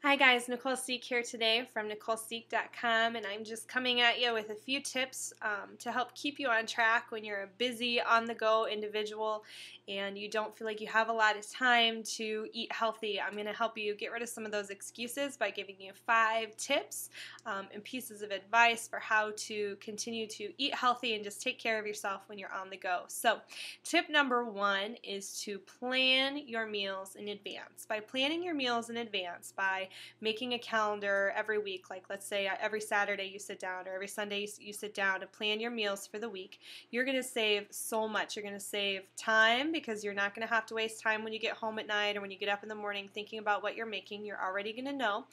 Hi guys, Nicole Seek here today from NicoleSeek.com, and I'm just coming at you with a few tips to help keep you on track when you're a busy, on-the-go individual and you don't feel like you have a lot of time to eat healthy. I'm going to help you get rid of some of those excuses by giving you 5 tips and pieces of advice for how to continue to eat healthy and just take care of yourself when you're on the go. So, tip number 1 is to plan your meals in advance. By planning your meals in advance, by making a calendar every week, like let's say every Saturday you sit down or every Sunday you sit down to plan your meals for the week, you're going to save so much. You're going to save time because you're not going to have to waste time when you get home at night or when you get up in the morning thinking about what you're making. You're already going to know.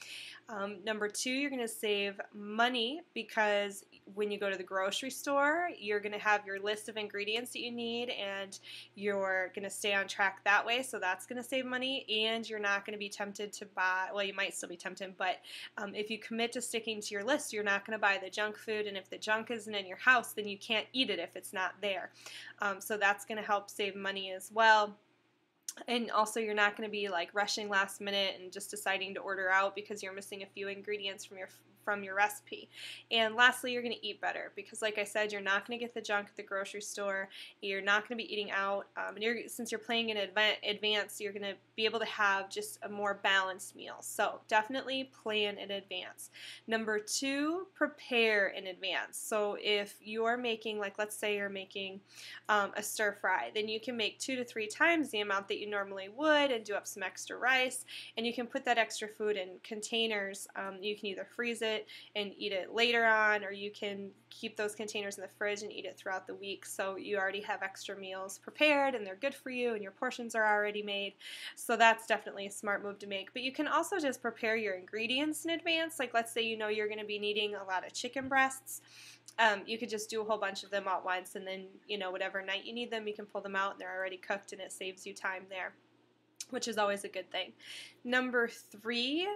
Number 2, you're going to save money because when you go to the grocery store, you're going to have your list of ingredients that you need and you're going to stay on track that way, so that's going to save money, and you're not going to be tempted to buy, well, you might still be tempted, but if you commit to sticking to your list, you're not going to buy the junk food, and if the junk isn't in your house, then you can't eat it if it's not there. So that's going to help save money as well. And also you're not going to be like rushing last minute and just deciding to order out because you're missing a few ingredients from your recipe. And lastly, you're going to eat better because, like I said, you're not going to get the junk at the grocery store. You're not going to be eating out. Since you're playing in advance, you're going to be able to have just a more balanced meal. So definitely plan in advance. Number 2, prepare in advance. So if you're making, like let's say you're making a stir fry, then you can make 2 to 3 times the amount that you normally would and do up some extra rice, and you can put that extra food in containers. You can either freeze it and eat it later on, or you can keep those containers in the fridge and eat it throughout the week, so you already have extra meals prepared and they're good for you and your portions are already made. So that's definitely a smart move to make. But you can also just prepare your ingredients in advance. Like let's say you know you're going to be needing a lot of chicken breasts. You could just do a whole bunch of them at once, and then whatever night you need them, you can pull them out and they're already cooked, and it saves you time there, which is always a good thing. Number 3,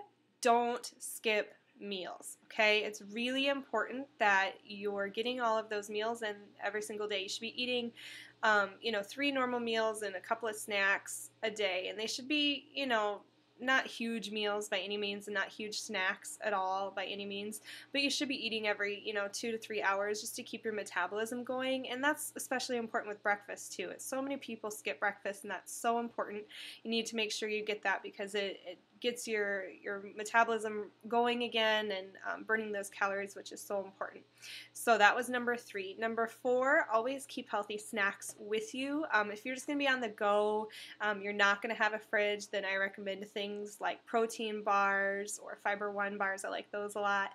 don't skip meals. Okay, it's really important that you're getting all of those meals in every single day. You should be eating 3 normal meals and a couple of snacks a day, and they should be not huge meals by any means and not huge snacks at all by any means, but you should be eating every 2 to 3 hours just to keep your metabolism going. And that's especially important with breakfast too. So many people skip breakfast, and that's so important. You need to make sure you get that because it gets your metabolism going again and burning those calories, which is so important. So that was number 3. Number 4, always keep healthy snacks with you. If you're just going to be on the go, you're not going to have a fridge, then I recommend things like protein bars or Fiber One bars. I like those a lot.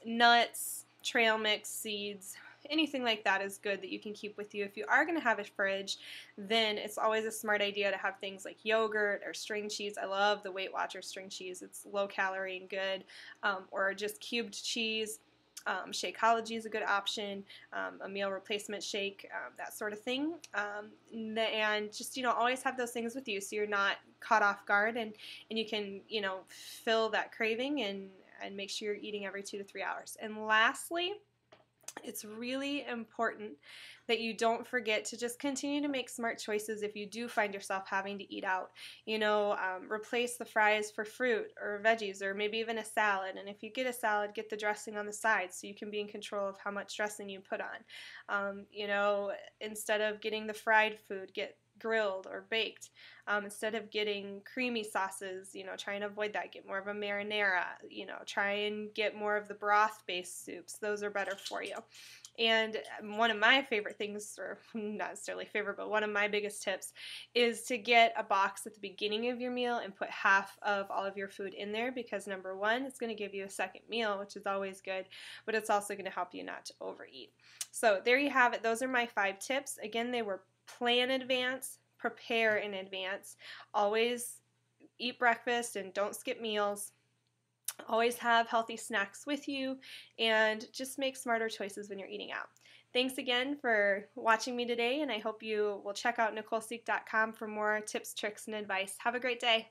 Nuts, trail mix, seeds, anything like that is good that you can keep with you. If you are going to have a fridge, then it's always a smart idea to have things like yogurt or string cheese. I love the Weight Watchers string cheese. It's low calorie and good. Or just cubed cheese. Shakeology is a good option, a meal replacement shake, that sort of thing. And just, always have those things with you so you're not caught off guard, and you can, fill that craving and make sure you're eating every 2 to 3 hours. And lastly, it's really important that you don't forget to just continue to make smart choices if you do find yourself having to eat out. Replace the fries for fruit or veggies or maybe even a salad. And if you get a salad, get the dressing on the side so you can be in control of how much dressing you put on. Instead of getting the fried food, get grilled or baked. Instead of getting creamy sauces, try and avoid that. Get more of a marinara. Try and get more of the broth-based soups. Those are better for you. And one of my favorite things, or not necessarily favorite, but one of my biggest tips is to get a box at the beginning of your meal and put half of all of your food in there because number 1, it's going to give you a second meal, which is always good, but it's also going to help you not to overeat. So there you have it. Those are my 5 tips. Again, they were plan in advance, prepare in advance, always eat breakfast and don't skip meals, always have healthy snacks with you, and just make smarter choices when you're eating out. Thanks again for watching me today, and I hope you will check out NicoleSeek.com for more tips, tricks, and advice. Have a great day.